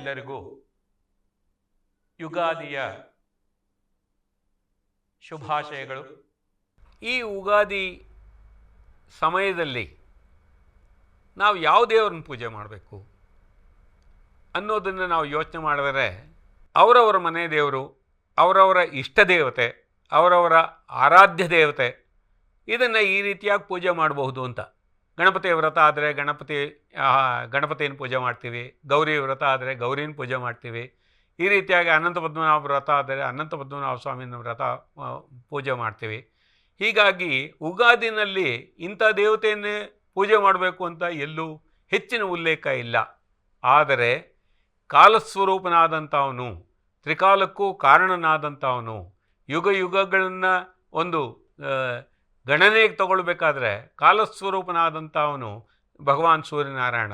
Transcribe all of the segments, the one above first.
ಎಲ್ಲರಿಗೂ ಯುಗಾದಿಯ ಶುಭಾಶಯಗಳು. ಈ ಯುಗಾದಿ ಸಮಯದಲ್ಲಿ ನಾವು ಯಾವ ದೇವರನ್ನು ಪೂಜೆ ಮಾಡಬೇಕು ಅನ್ನೋದನ್ನು ನಾವು ಯೋಚನೆ ಮಾಡಿದರೆ ಅವರವರ ಮನೆ ದೇವರು, ಅವರವರ ಇಷ್ಟ ದೇವತೆ, ಅವರವರ ಆರಾಧ್ಯ ದೇವತೆ ಇದನ್ನು ಈ ರೀತಿಯಾಗಿ ಪೂಜೆ ಮಾಡಬಹುದು ಅಂತ. ಗಣಪತಿ ವ್ರತ ಆದರೆ ಗಣಪತಿಯನ್ನು ಪೂಜೆ ಮಾಡ್ತೀವಿ, ಗೌರಿ ವ್ರತ ಆದರೆ ಗೌರಿನ ಪೂಜೆ ಮಾಡ್ತೀವಿ. ಈ ರೀತಿಯಾಗಿ ಅನಂತ ಪದ್ಮನಾಭ ವ್ರತ ಆದರೆ ಅನಂತ ಪದ್ಮನಾಭ ಸ್ವಾಮಿನ ವ್ರತ ಪೂಜೆ ಮಾಡ್ತೀವಿ. ಹೀಗಾಗಿ ಯುಗಾದಿನಲ್ಲಿ ಇಂಥ ದೇವತೆಯನ್ನೇ ಪೂಜೆ ಮಾಡಬೇಕು ಅಂತ ಎಲ್ಲೂ ಹೆಚ್ಚಿನ ಉಲ್ಲೇಖ ಇಲ್ಲ. ಆದರೆ ಕಾಲಸ್ವರೂಪನಾದಂಥವನು, ತ್ರಿಕಾಲಕ್ಕೂ ಕಾರಣನಾದಂಥವನು, ಯುಗ ಯುಗಗಳನ್ನು ಒಂದು ಗಣನೆಗೆ ತಗೊಳ್ಬೇಕಾದ್ರೆ ಕಾಲಸ್ವರೂಪನಾದಂಥವನು ಭಗವಾನ್ ಸೂರ್ಯನಾರಾಯಣ.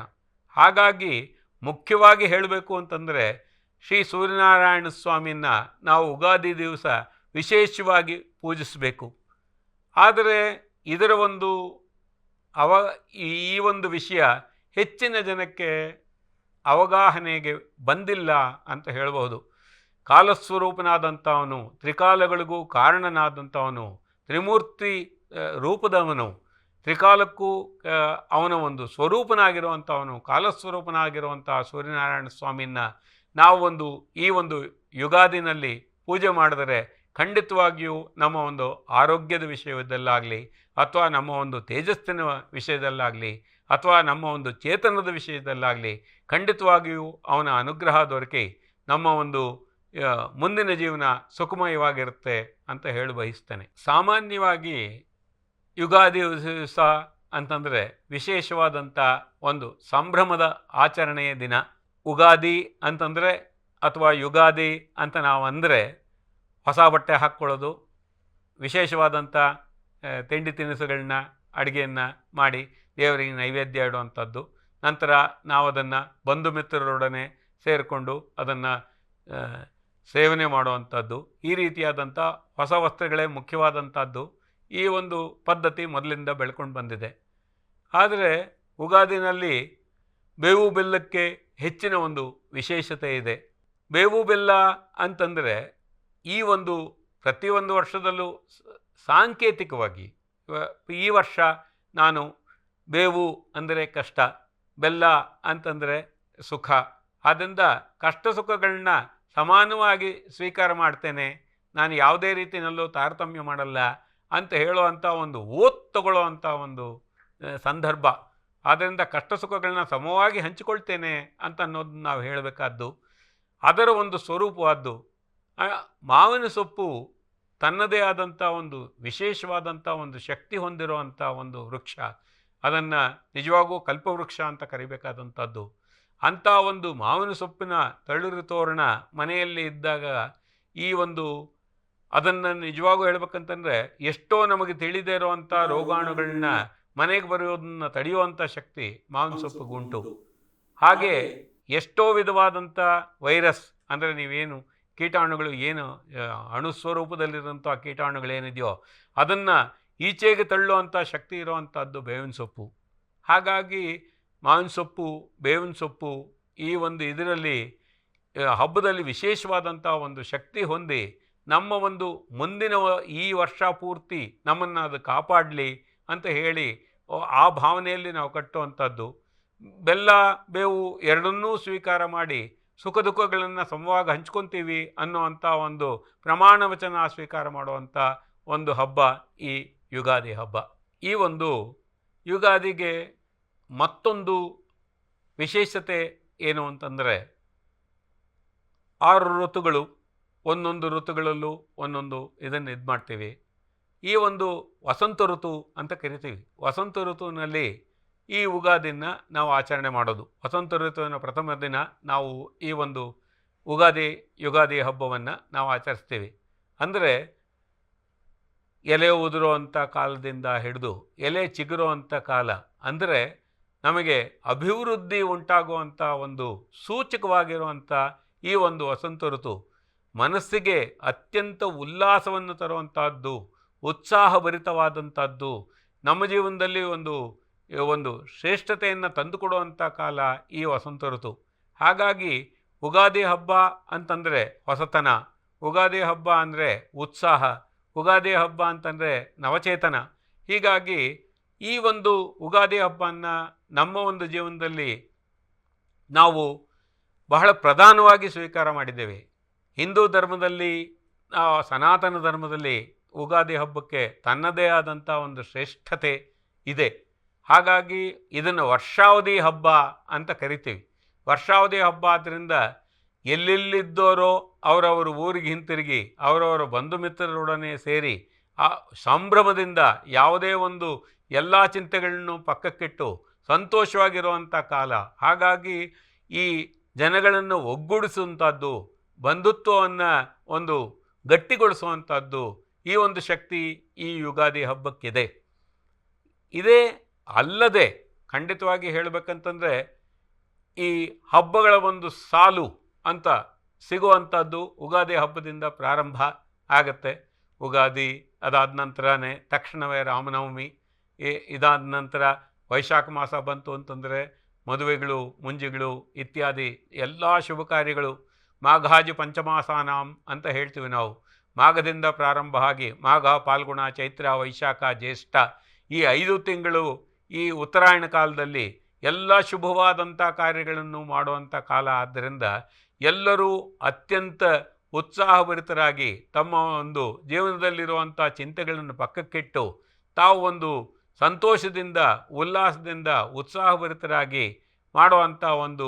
ಹಾಗಾಗಿ ಮುಖ್ಯವಾಗಿ ಹೇಳಬೇಕು ಅಂತಂದರೆ ಶ್ರೀ ಸೂರ್ಯನಾರಾಯಣ ಸ್ವಾಮಿಯನ್ನು ನಾವು ಯುಗಾದಿ ದಿವಸ ವಿಶೇಷವಾಗಿ ಪೂಜಿಸಬೇಕು. ಆದರೆ ಇದರ ಈ ಒಂದು ವಿಷಯ ಹೆಚ್ಚಿನ ಜನಕ್ಕೆ ಅವಗಾಹನೆಗೆ ಬಂದಿಲ್ಲ ಅಂತ ಹೇಳಬಹುದು. ಕಾಲಸ್ವರೂಪನಾದಂಥವನು, ತ್ರಿಕಾಲಗಳಿಗೂ ಕಾರಣನಾದಂಥವನು, ತ್ರಿಮೂರ್ತಿ ರೂಪದವನು, ತ್ರಿಕಾಲಕ್ಕೂ ಅವನ ಒಂದು ಸ್ವರೂಪನಾಗಿರುವಂಥವನು, ಕಾಲಸ್ವರೂಪನಾಗಿರುವಂಥ ಸೂರ್ಯನಾರಾಯಣ ಸ್ವಾಮಿಯನ್ನು ನಾವು ಈ ಒಂದು ಯುಗಾದಿನಲ್ಲಿ ಪೂಜೆ ಮಾಡಿದರೆ ಖಂಡಿತವಾಗಿಯೂ ನಮ್ಮ ಒಂದು ಆರೋಗ್ಯದ ವಿಷಯದಲ್ಲಾಗಲಿ, ಅಥವಾ ನಮ್ಮ ಒಂದು ತೇಜಸ್ಸಿನ ವಿಷಯದಲ್ಲಾಗಲಿ, ಅಥವಾ ನಮ್ಮ ಒಂದು ಚೇತನದ ವಿಷಯದಲ್ಲಾಗಲಿ ಖಂಡಿತವಾಗಿಯೂ ಅವನ ಅನುಗ್ರಹ ದೊರಕಿ ನಮ್ಮ ಒಂದು ಮುಂದಿನ ಜೀವನ ಸುಖಮಯವಾಗಿರುತ್ತೆ ಅಂತ ಹೇಳಿ ಬಯಸ್ತೇನೆ. ಸಾಮಾನ್ಯವಾಗಿ ಯುಗಾದಿ ದಿವಸ ಅಂತಂದರೆ ವಿಶೇಷವಾದಂಥ ಒಂದು ಸಂಭ್ರಮದ ಆಚರಣೆಯ ದಿನ. ಯುಗಾದಿ ಅಂತಂದರೆ ಅಥವಾ ಯುಗಾದಿ ಅಂತ ನಾವು ಅಂದರೆ ಹೊಸ ಬಟ್ಟೆ ಹಾಕ್ಕೊಳ್ಳೋದು, ವಿಶೇಷವಾದಂಥ ತಿಂಡಿ ತಿನಿಸುಗಳನ್ನ ಅಡುಗೆಯನ್ನು ಮಾಡಿ ದೇವರಿಗೆ ನೈವೇದ್ಯ ಇಡುವಂಥದ್ದು. ನಂತರ ನಾವು ಅದನ್ನು ಬಂಧು ಮಿತ್ರರೊಡನೆ ಸೇರಿಕೊಂಡು ಅದನ್ನು ಸೇವನೆ ಮಾಡುವಂಥದ್ದು. ಈ ರೀತಿಯಾದಂಥ ಹೊಸ ವಸ್ತ್ರಗಳೇ ಮುಖ್ಯವಾದಂಥದ್ದು. ಈ ಒಂದು ಪದ್ಧತಿ ಮೊದಲಿಂದ ಬೆಳ್ಕೊಂಡು ಬಂದಿದೆ. ಆದರೆ ಯುಗಾದಿನಲ್ಲಿ ಬೇವು ಬೆಲ್ಲಕ್ಕೆ ಹೆಚ್ಚಿನ ಒಂದು ವಿಶೇಷತೆ ಇದೆ. ಬೇವು ಬೆಲ್ಲ ಅಂತಂದರೆ ಪ್ರತಿಯೊಂದು ವರ್ಷದಲ್ಲೂ ಸಾಂಕೇತಿಕವಾಗಿ ಈ ವರ್ಷ ನಾನು ಬೇವು ಅಂದರೆ ಕಷ್ಟ, ಬೆಲ್ಲ ಅಂತಂದರೆ ಸುಖ, ಆದ್ದರಿಂದ ಕಷ್ಟ ಸುಖಗಳನ್ನ ಸಮಾನವಾಗಿ ಸ್ವೀಕಾರ ಮಾಡ್ತೇನೆ, ನಾನು ಯಾವುದೇ ರೀತಿಯಲ್ಲೂ ತಾರತಮ್ಯ ಮಾಡಲ್ಲ ಅಂತ ಹೇಳುವಂಥ ಒಂದು ತಗೊಳ್ಳೋವಂಥ ಒಂದು ಸಂದರ್ಭ. ಆದ್ದರಿಂದ ಕಷ್ಟ ಸುಖಗಳನ್ನ ಸಮವಾಗಿ ಹಂಚಿಕೊಳ್ತೇನೆ ಅಂತ ಅನ್ನೋದನ್ನ ನಾವು ಹೇಳಬೇಕಾದ್ದು. ಅದರ ಒಂದು ಸ್ವರೂಪವಾದ್ದು ಮಾವಿನ ಸೊಪ್ಪು ತನ್ನದೇ ಆದಂಥ ಒಂದು ವಿಶೇಷವಾದಂಥ ಒಂದು ಶಕ್ತಿ ಹೊಂದಿರುವಂಥ ಒಂದು ವೃಕ್ಷ. ಅದನ್ನು ನಿಜವಾಗೂ ಕಲ್ಪವೃಕ್ಷ ಅಂತ ಕರಿಬೇಕಾದಂಥದ್ದು. ಅಂಥ ಒಂದು ಮಾವಿನ ಸೊಪ್ಪಿನ ತಳಿರು ತೋರಣ ಮನೆಯಲ್ಲಿ ಇದ್ದಾಗ ಅದನ್ನು ನಿಜವಾಗೂ ಹೇಳ್ಬೇಕಂತಂದರೆ ಎಷ್ಟೋ ನಮಗೆ ತಿಳಿದೇ ಇರುವಂಥ ರೋಗಾಣುಗಳನ್ನ ಮನೆಗೆ ಬರೆಯೋದನ್ನು ತಡೆಯುವಂಥ ಶಕ್ತಿ ಮಾವಿನ ಸೊಪ್ಪಿಗುಂಟು. ಹಾಗೆ ಎಷ್ಟೋ ವಿಧವಾದಂಥ ವೈರಸ್ ಅಂದರೆ ನೀವೇನು ಕೀಟಾಣುಗಳು ಏನು ಅಣುಸ್ವರೂಪದಲ್ಲಿರುವಂಥ ಕೀಟಾಣುಗಳೇನಿದೆಯೋ ಅದನ್ನು ಈಚೆಗೆ ತಳ್ಳುವಂಥ ಶಕ್ತಿ ಇರುವಂಥದ್ದು ಬೇವಿನ ಸೊಪ್ಪು. ಹಾಗಾಗಿ ಮಾವಿನ ಸೊಪ್ಪು, ಬೇವಿನ ಸೊಪ್ಪು ಈ ಇದರಲ್ಲಿ ಹಬ್ಬದಲ್ಲಿ ವಿಶೇಷವಾದಂಥ ಒಂದು ಶಕ್ತಿ ಹೊಂದಿ ನಮ್ಮ ಮುಂದಿನ ಈ ವರ್ಷ ಪೂರ್ತಿ ನಮ್ಮನ್ನು ಅದು ಕಾಪಾಡಲಿ ಅಂತ ಹೇಳಿ ಆ ಭಾವನೆಯಲ್ಲಿ ನಾವು ಕಟ್ಟುವಂಥದ್ದು. ಬೆಲ್ಲ ಬೇವು ಎರಡನ್ನೂ ಸ್ವೀಕಾರ ಮಾಡಿ ಸುಖ ದುಃಖಗಳನ್ನು ಸಮವಾಗಿ ಹಂಚ್ಕೊತೀವಿ ಅನ್ನುವಂಥ ಒಂದು ಪ್ರಮಾಣ ವಚನ ಸ್ವೀಕಾರ ಮಾಡುವಂಥ ಒಂದು ಹಬ್ಬ ಈ ಯುಗಾದಿ ಹಬ್ಬ. ಈ ಯುಗಾದಿಗೆ ಮತ್ತೊಂದು ವಿಶೇಷತೆ ಏನು ಅಂತಂದರೆ 6 ಋತುಗಳು, ಒಂದೊಂದು ಋತುಗಳಲ್ಲೂ ಒಂದೊಂದು ಇದನ್ನು ಮಾಡ್ತೀವಿ. ಈ ವಸಂತ ಋತು ಅಂತ ಕರಿತೀವಿ. ವಸಂತ ಋತುವಿನಲ್ಲಿ ಈ ಯುಗಾದಿನ ನಾವು ಆಚರಣೆ ಮಾಡೋದು. ವಸಂತ ಋತುವಿನ ಪ್ರಥಮ ದಿನ ನಾವು ಈ ಯುಗಾದಿ ಹಬ್ಬವನ್ನು ನಾವು ಆಚರಿಸ್ತೀವಿ. ಅಂದರೆ ಎಲೆ ಉದುರುವಂಥ ಕಾಲದಿಂದ ಹಿಡಿದು ಎಲೆ ಚಿಗುರುವಂಥ ಕಾಲ, ಅಂದರೆ ನಮಗೆ ಅಭಿವೃದ್ಧಿ ಉಂಟಾಗುವಂಥ ಒಂದು ಸೂಚಕವಾಗಿರುವಂಥ ಈ ವಸಂತ ಋತು ಮನಸ್ಸಿಗೆ ಅತ್ಯಂತ ಉಲ್ಲಾಸವನ್ನು ತರುವಂಥದ್ದು, ಉತ್ಸಾಹಭರಿತವಾದಂಥದ್ದು, ನಮ್ಮ ಜೀವನದಲ್ಲಿ ಒಂದು ಶ್ರೇಷ್ಠತೆಯನ್ನು ತಂದುಕೊಡುವಂಥ ಕಾಲ ಈ ವಸಂತ ಋತು. ಹಾಗಾಗಿ ಉಗಾದಿ ಹಬ್ಬ ಅಂತಂದರೆ ಹೊಸತನ, ಉಗಾದಿ ಹಬ್ಬ ಅಂದರೆ ಉತ್ಸಾಹ, ಉಗಾದಿ ಹಬ್ಬ ಅಂತಂದರೆ ನವಚೇತನ. ಹೀಗಾಗಿ ಈ ಒಂದು ಉಗಾದಿ ಹಬ್ಬನ ನಮ್ಮ ಒಂದು ಜೀವನದಲ್ಲಿ ನಾವು ಬಹಳ ಪ್ರಧಾನವಾಗಿ ಸ್ವೀಕಾರ ಮಾಡಿದ್ದೇವೆ. ಹಿಂದೂ ಧರ್ಮದಲ್ಲಿ, ಸನಾತನ ಧರ್ಮದಲ್ಲಿ ಉಗಾದಿ ಹಬ್ಬಕ್ಕೆ ತನ್ನದೇ ಆದಂಥ ಒಂದು ಶ್ರೇಷ್ಠತೆ ಇದೆ. ಹಾಗಾಗಿ ಇದನ್ನು ವರ್ಷಾವಧಿ ಹಬ್ಬ ಅಂತ ಕರಿತೀವಿ. ವರ್ಷಾವಧಿ ಹಬ್ಬ ಆದ್ದರಿಂದ ಎಲ್ಲೆಲ್ಲಿದ್ದೋರೋ ಅವರವರು ಊರಿಗೆ ಹಿಂತಿರುಗಿ ಅವರವರ ಬಂಧು ಮಿತ್ರರೊಡನೆ ಸೇರಿ ಆ ಸಂಭ್ರಮದಿಂದ ಯಾವುದೇ ಒಂದು ಎಲ್ಲ ಚಿಂತೆಗಳನ್ನು ಪಕ್ಕಕ್ಕಿಟ್ಟು ಸಂತೋಷವಾಗಿರುವಂಥ ಕಾಲ. ಹಾಗಾಗಿ ಈ ಜನಗಳನ್ನು ಒಗ್ಗೂಡಿಸುವಂಥದ್ದು, ಬಂಧುತ್ವವನ್ನು ಒಂದು ಗಟ್ಟಿಗೊಳಿಸುವಂಥದ್ದು ಈ ಒಂದು ಶಕ್ತಿ ಈ ಯುಗಾದಿ ಹಬ್ಬಕ್ಕಿದೆ. ಇದೇ ಅಲ್ಲದೆ ಖಂಡಿತವಾಗಿ ಹೇಳಬೇಕಂತಂದರೆ ಈ ಹಬ್ಬಗಳ ಒಂದು ಸಾಲು ಅಂತ ಸಿಗುವಂಥದ್ದು ಉಗಾದಿ ಹಬ್ಬದಿಂದ ಪ್ರಾರಂಭ ಆಗತ್ತೆ. ಉಗಾದಿ ಅದಾದ ನಂತರನೇ ತಕ್ಷಣವೇ ರಾಮನವಮಿ, ಇದಾದ ನಂತರ ವೈಶಾಖ ಮಾಸ ಬಂತು ಅಂತಂದರೆ ಮದುವೆಗಳು, ಮುಂಜಿಗಳು ಇತ್ಯಾದಿ ಎಲ್ಲ ಶುಭ ಕಾರ್ಯಗಳು. ಮಾಘಾಜಿ ಪಂಚಮಾಸಾನಾಂ ಅಂತ ಹೇಳ್ತೀವಿ ನಾವು. ಮಾಘದಿಂದ ಪ್ರಾರಂಭ ಆಗಿ ಮಾಘ, ಫಾಲ್ಗುಣ, ಚೈತ್ರ, ವೈಶಾಖ, ಜ್ಯೇಷ್ಠ ಈ 5 ತಿಂಗಳು ಈ ಉತ್ತರಾಯಣ ಕಾಲದಲ್ಲಿ ಎಲ್ಲ ಶುಭವಾದಂಥ ಕಾರ್ಯಗಳನ್ನು ಮಾಡುವಂಥ ಕಾಲ. ಆದ್ದರಿಂದ ಎಲ್ಲರೂ ಅತ್ಯಂತ ಉತ್ಸಾಹಭರಿತರಾಗಿ ತಮ್ಮ ಒಂದು ಜೀವನದಲ್ಲಿರುವಂಥ ಚಿಂತೆಗಳನ್ನು ಪಕ್ಕಕ್ಕಿಟ್ಟು ತಾವು ಒಂದು ಸಂತೋಷದಿಂದ, ಉಲ್ಲಾಸದಿಂದ, ಉತ್ಸಾಹಭರಿತರಾಗಿ ಮಾಡುವಂಥ ಒಂದು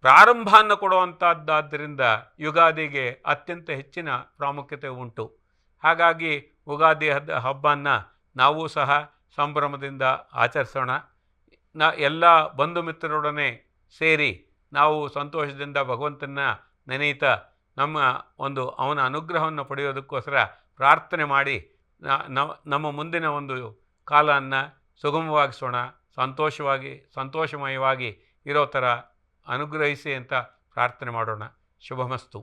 ಪ್ರಾರಂಭವನ್ನು ಕೊಡುವಂಥದ್ದಾದ್ದರಿಂದ ಯುಗಾದಿಗೆ ಅತ್ಯಂತ ಹೆಚ್ಚಿನ ಪ್ರಾಮುಖ್ಯತೆ ಉಂಟು. ಹಾಗಾಗಿ ಉಗಾದಿ ಹಬ್ಬನ ನಾವು ಸಹ ಸಂಭ್ರಮದಿಂದ ಆಚರಿಸೋಣ. ಎಲ್ಲ ಬಂಧು ಮಿತ್ರರೊಡನೆ ಸೇರಿ ನಾವು ಸಂತೋಷದಿಂದ ಭಗವಂತನ ನೆನೆಯುತ್ತಾ ಅವನ ಅನುಗ್ರಹವನ್ನು ಪಡೆಯೋದಕ್ಕೋಸ್ಕರ ಪ್ರಾರ್ಥನೆ ಮಾಡಿ ನಮ್ಮ ಮುಂದಿನ ಒಂದು ಕಾಲವನ್ನು ಸುಗಮವಾಗಿಸೋಣ. ಸಂತೋಷಮಯವಾಗಿ ಇರೋ ಥರ ಅನುಗ್ರಹಿಸಿ ಅಂತ ಪ್ರಾರ್ಥನೆ ಮಾಡೋಣ. ಶುಭಮಸ್ತು.